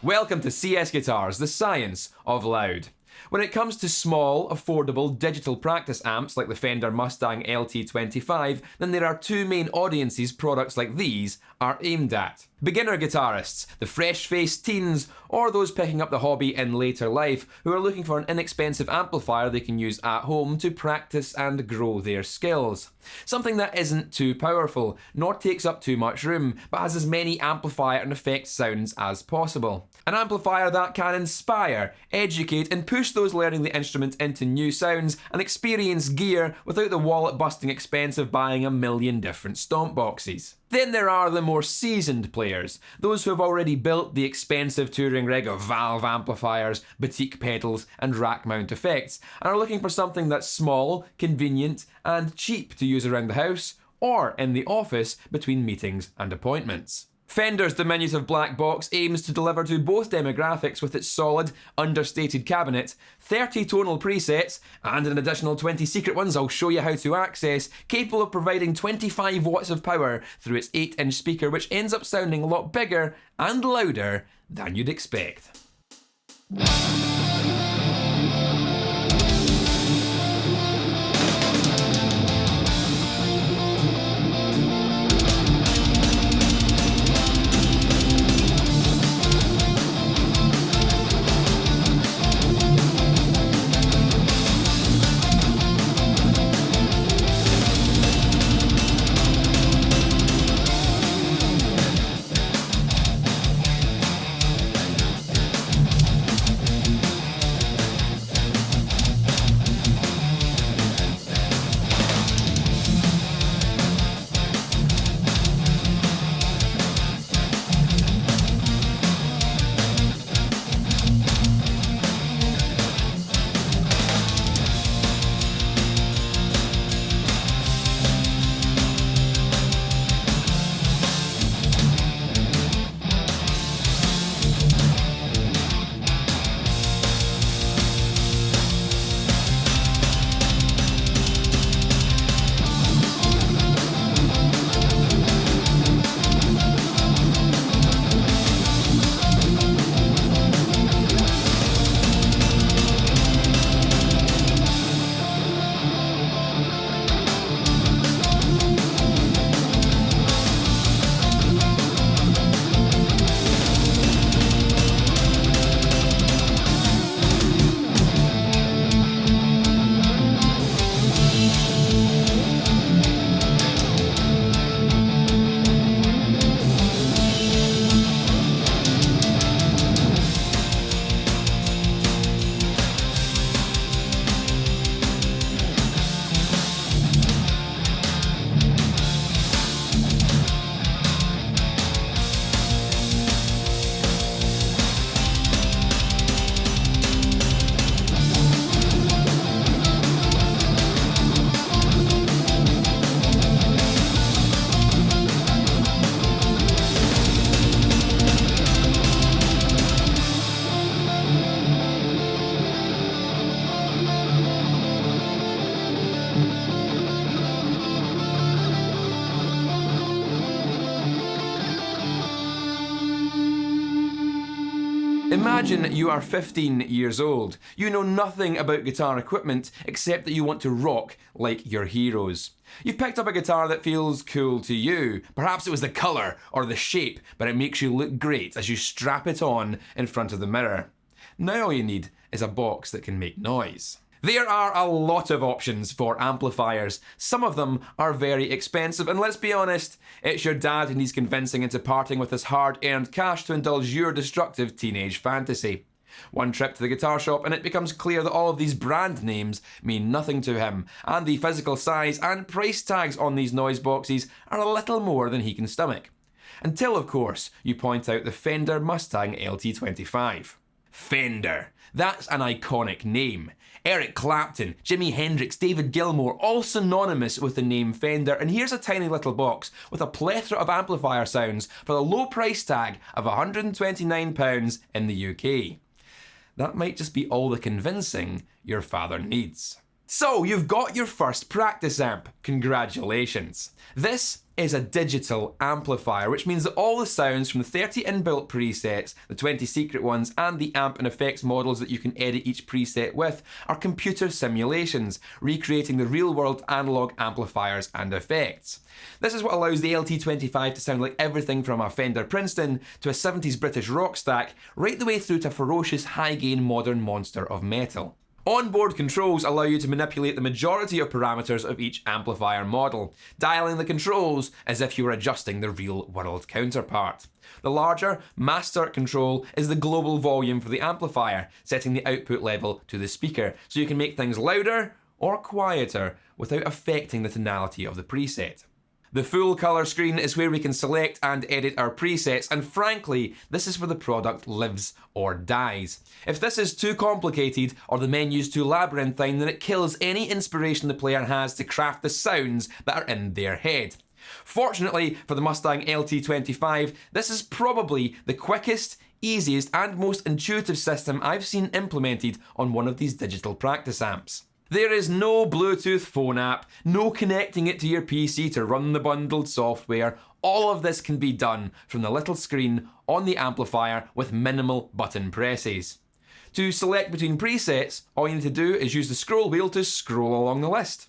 Welcome to CSGuitars, the science of loud. When it comes to small, affordable digital practice amps like the Fender Mustang LT25, then there are two main audiences products like these are aimed at. Beginner guitarists, the fresh-faced teens, or those picking up the hobby in later life who are looking for an inexpensive amplifier they can use at home to practice and grow their skills. Something that isn't too powerful, nor takes up too much room, but has as many amplifier and effect sounds as possible. An amplifier that can inspire, educate, and push those learning the instrument into new sounds and experience gear without the wallet-busting expense of buying a million different stomp boxes. Then there are the more seasoned players, those who have already built the expensive touring rig of valve amplifiers, boutique pedals, and rack mount effects, and are looking for something that's small, convenient, and cheap to use around the house or in the office between meetings and appointments. Fender's diminutive black box aims to deliver to both demographics with its solid, understated cabinet, 30 tonal presets, and an additional 20 secret ones I'll show you how to access, capable of providing 25 watts of power through its 8-inch speaker, which ends up sounding a lot bigger and louder than you'd expect. Imagine you are 15 years old. You know nothing about guitar equipment except that you want to rock like your heroes. You've picked up a guitar that feels cool to you. Perhaps it was the colour or the shape, but it makes you look great as you strap it on in front of the mirror. Now all you need is a box that can make noise. There are a lot of options for amplifiers. Some of them are very expensive, and let's be honest, it's your dad who needs convincing into parting with his hard-earned cash to indulge your destructive teenage fantasy. One trip to the guitar shop and it becomes clear that all of these brand names mean nothing to him, and the physical size and price tags on these noise boxes are a little more than he can stomach. Until, of course, you point out the Fender Mustang LT25. Fender. That's an iconic name. Eric Clapton, Jimi Hendrix, David Gilmour, all synonymous with the name Fender, and here's a tiny little box with a plethora of amplifier sounds for the low price tag of £129 in the UK. That might just be all the convincing your father needs. So you've got your first practice amp. Congratulations. This is a digital amplifier, which means that all the sounds from the 30 inbuilt presets, the 20 secret ones, and the amp and effects models that you can edit each preset with are computer simulations, recreating the real-world analog amplifiers and effects. This is what allows the LT25 to sound like everything from a Fender Princeton to a 70s British rock stack, right the way through to a ferocious high-gain modern monster of metal. Onboard controls allow you to manipulate the majority of parameters of each amplifier model, dialing the controls as if you were adjusting the real-world counterpart. The larger, master control is the global volume for the amplifier, setting the output level to the speaker, so you can make things louder or quieter without affecting the tonality of the preset. The full colour screen is where we can select and edit our presets, and frankly, this is where the product lives or dies. If this is too complicated or the menu's too labyrinthine, then it kills any inspiration the player has to craft the sounds that are in their head. Fortunately for the Mustang LT25, this is probably the quickest, easiest and most intuitive system I've seen implemented on one of these digital practice amps. There is no Bluetooth phone app, no connecting it to your PC to run the bundled software. All of this can be done from the little screen on the amplifier with minimal button presses. To select between presets, all you need to do is use the scroll wheel to scroll along the list.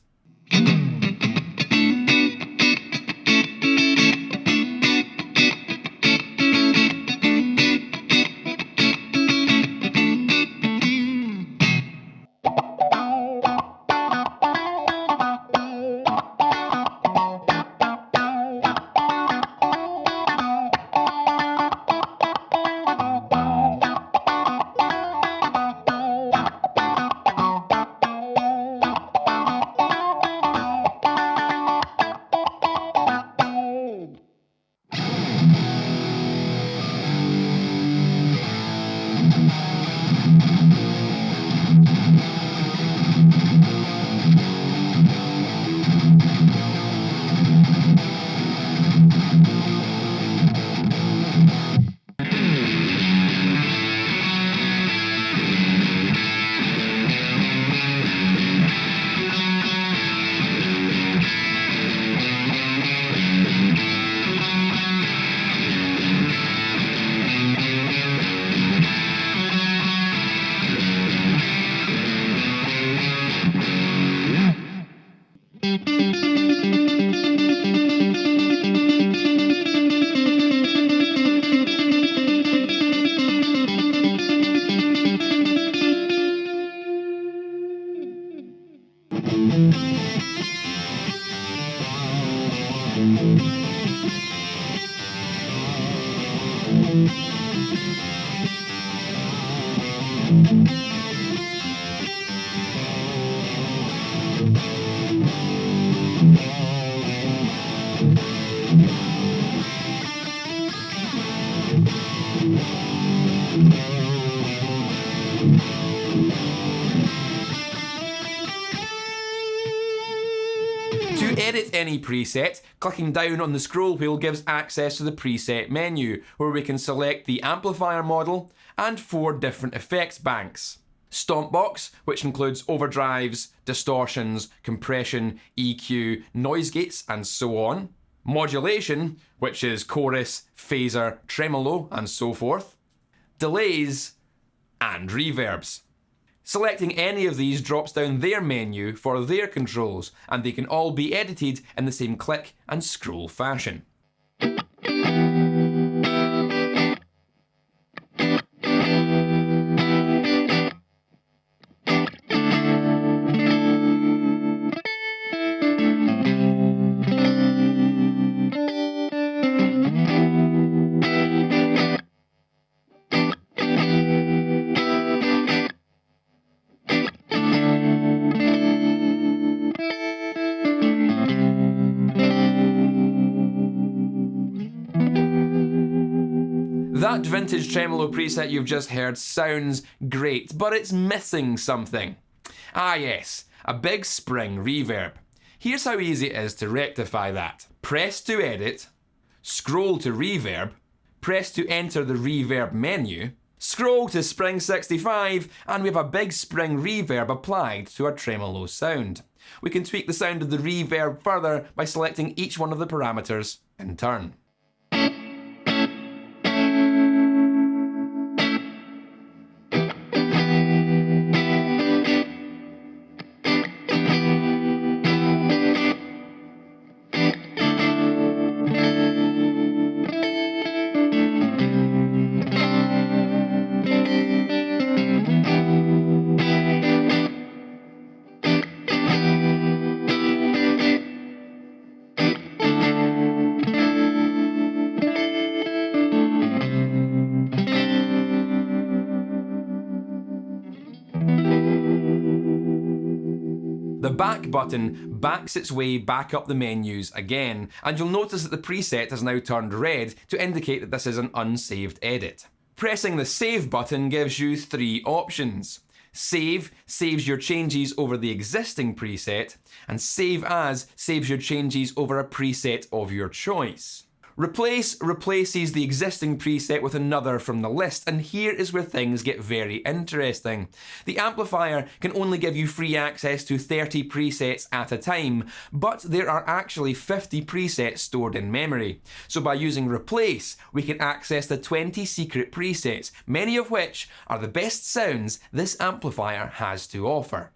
To edit any preset, clicking down on the scroll wheel gives access to the preset menu, where we can select the amplifier model and 4 different effects banks. Stompbox, which includes overdrives, distortions, compression, EQ, noise gates, and so on. Modulation, which is chorus, phaser, tremolo, and so forth. Delays, and reverbs. Selecting any of these drops down their menu for their controls, and they can all be edited in the same click and scroll fashion. That vintage tremolo preset you've just heard sounds great, but it's missing something. Ah yes, a big spring reverb. Here's how easy it is to rectify that. Press to edit, scroll to reverb, press to enter the reverb menu, Scroll to Spring 65 and we have a big spring reverb applied to our tremolo sound. We can tweak the sound of the reverb further by selecting each one of the parameters in turn. The back button backs its way back up the menus again, and you'll notice that the preset has now turned red to indicate that this is an unsaved edit. Pressing the save button gives you three options. Save saves your changes over the existing preset, and Save As saves your changes over a preset of your choice. Replace replaces the existing preset with another from the list, and here is where things get very interesting. The amplifier can only give you free access to 30 presets at a time, but there are actually 50 presets stored in memory. So by using Replace, we can access the 20 secret presets, many of which are the best sounds this amplifier has to offer.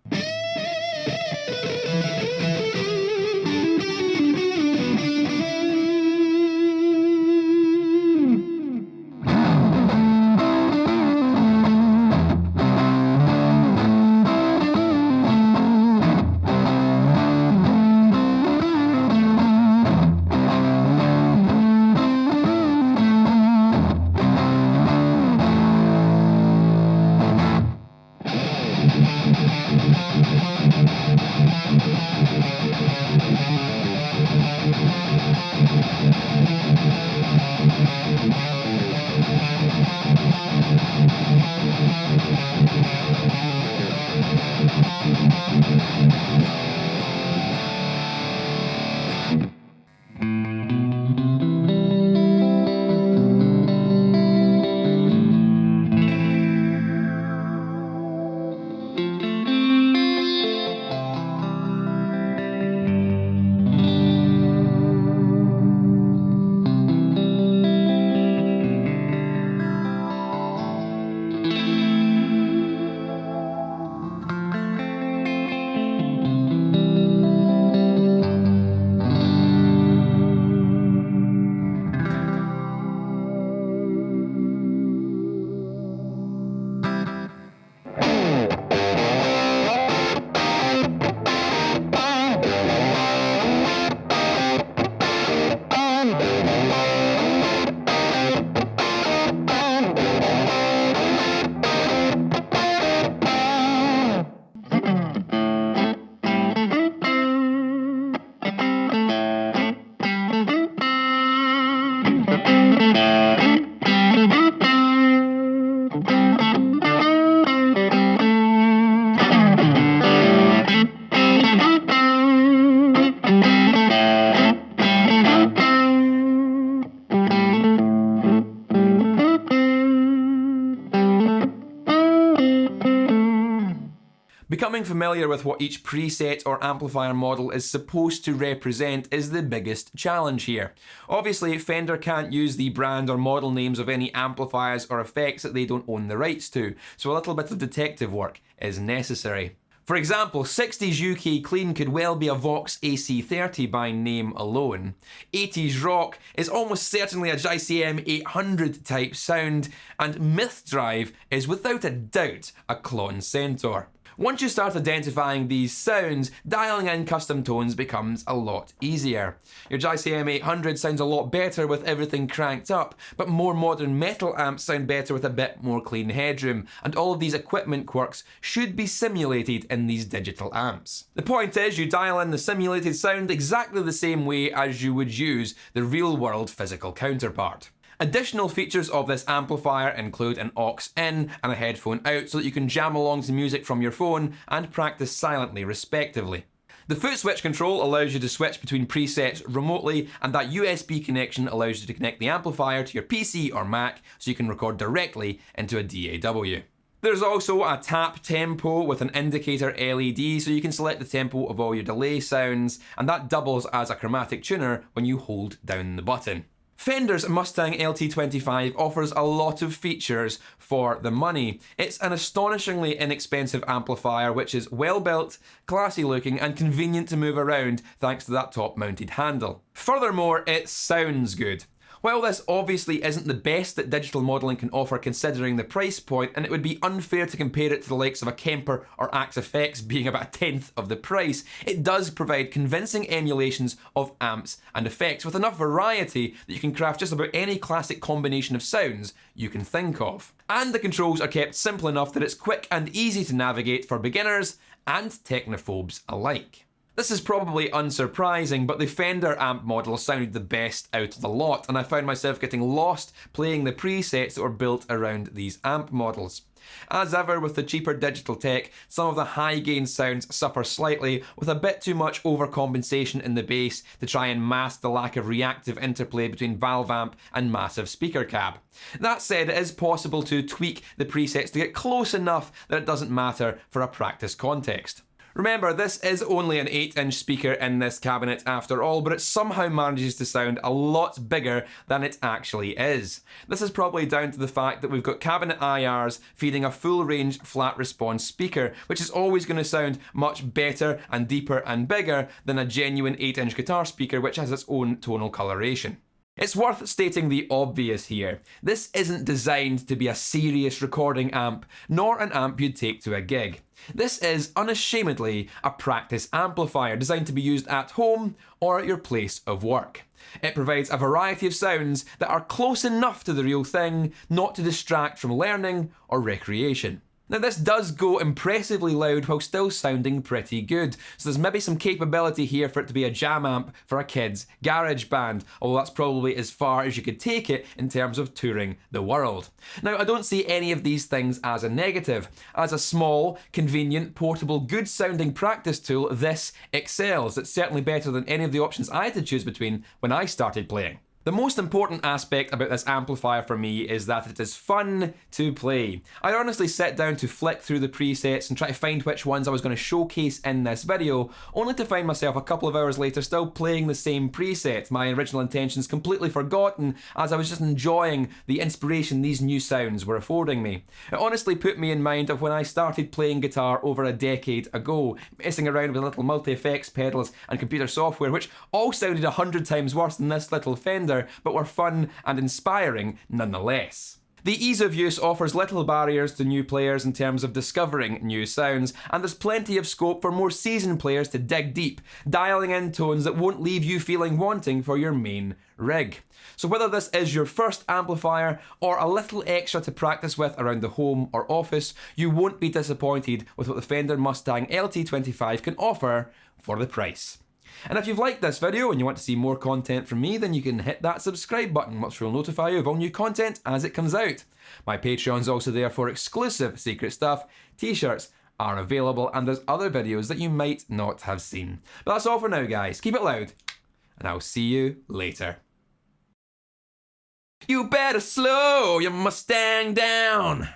Becoming familiar with what each preset or amplifier model is supposed to represent is the biggest challenge here. Obviously, Fender can't use the brand or model names of any amplifiers or effects that they don't own the rights to, so a little bit of detective work is necessary. For example, 60s UK clean could well be a Vox AC30 by name alone. 80s rock is almost certainly a JCM 800 type sound, and Myth Drive is without a doubt a Klon Centaur. Once you start identifying these sounds, dialing in custom tones becomes a lot easier. Your JCM 800 sounds a lot better with everything cranked up, but more modern metal amps sound better with a bit more clean headroom, and all of these equipment quirks should be simulated in these digital amps. The point is, you dial in the simulated sound exactly the same way as you would use the real-world physical counterpart. Additional features of this amplifier include an aux in and a headphone out so that you can jam along to music from your phone and practice silently respectively. The foot switch control allows you to switch between presets remotely, and that USB connection allows you to connect the amplifier to your PC or Mac so you can record directly into a DAW. There's also a tap tempo with an indicator LED so you can select the tempo of all your delay sounds, and that doubles as a chromatic tuner when you hold down the button. Fender's Mustang LT25 offers a lot of features for the money. It's an astonishingly inexpensive amplifier which is well built, classy looking and convenient to move around thanks to that top mounted handle. Furthermore, it sounds good. While this obviously isn't the best that digital modelling can offer considering the price point, and it would be unfair to compare it to the likes of a Kemper or Axe FX being about a tenth of the price, it does provide convincing emulations of amps and effects with enough variety that you can craft just about any classic combination of sounds you can think of. And the controls are kept simple enough that it's quick and easy to navigate for beginners and technophobes alike. This is probably unsurprising, but the Fender amp model sounded the best out of the lot, and I found myself getting lost playing the presets that were built around these amp models. As ever with the cheaper digital tech, some of the high gain sounds suffer slightly with a bit too much overcompensation in the bass to try and mask the lack of reactive interplay between valve amp and massive speaker cab. That said, it is possible to tweak the presets to get close enough that it doesn't matter for a practice context. Remember, this is only an 8-inch speaker in this cabinet after all, but it somehow manages to sound a lot bigger than it actually is. This is probably down to the fact that we've got cabinet IRs feeding a full range flat response speaker, which is always going to sound much better and deeper and bigger than a genuine 8-inch guitar speaker which has its own tonal coloration. It's worth stating the obvious here. This isn't designed to be a serious recording amp, nor an amp you'd take to a gig. This is unashamedly a practice amplifier designed to be used at home or at your place of work. It provides a variety of sounds that are close enough to the real thing, not to distract from learning or recreation. Now this does go impressively loud while still sounding pretty good, so there's maybe some capability here for it to be a jam amp for a kid's garage band, although that's probably as far as you could take it in terms of touring the world. Now I don't see any of these things as a negative. As a small, convenient, portable, good sounding practice tool, this excels. It's certainly better than any of the options I had to choose between when I started playing. The most important aspect about this amplifier for me is that it is fun to play. I honestly sat down to flick through the presets and try to find which ones I was going to showcase in this video, only to find myself a couple of hours later still playing the same preset, my original intentions completely forgotten as I was just enjoying the inspiration these new sounds were affording me. It honestly put me in mind of when I started playing guitar over a decade ago, messing around with little multi-effects pedals and computer software which all sounded 100 times worse than this little Fender, but were fun and inspiring nonetheless. The ease of use offers little barriers to new players in terms of discovering new sounds, and there's plenty of scope for more seasoned players to dig deep, dialing in tones that won't leave you feeling wanting for your main rig. So whether this is your first amplifier or a little extra to practice with around the home or office, you won't be disappointed with what the Fender Mustang LT25 can offer for the price. And if you've liked this video and you want to see more content from me, then you can hit that subscribe button, which will notify you of all new content as it comes out. My Patreon's also there for exclusive secret stuff. T-shirts are available, and there's other videos that you might not have seen. But that's all for now, guys. Keep it loud, and I'll see you later. You better slow your Mustang down.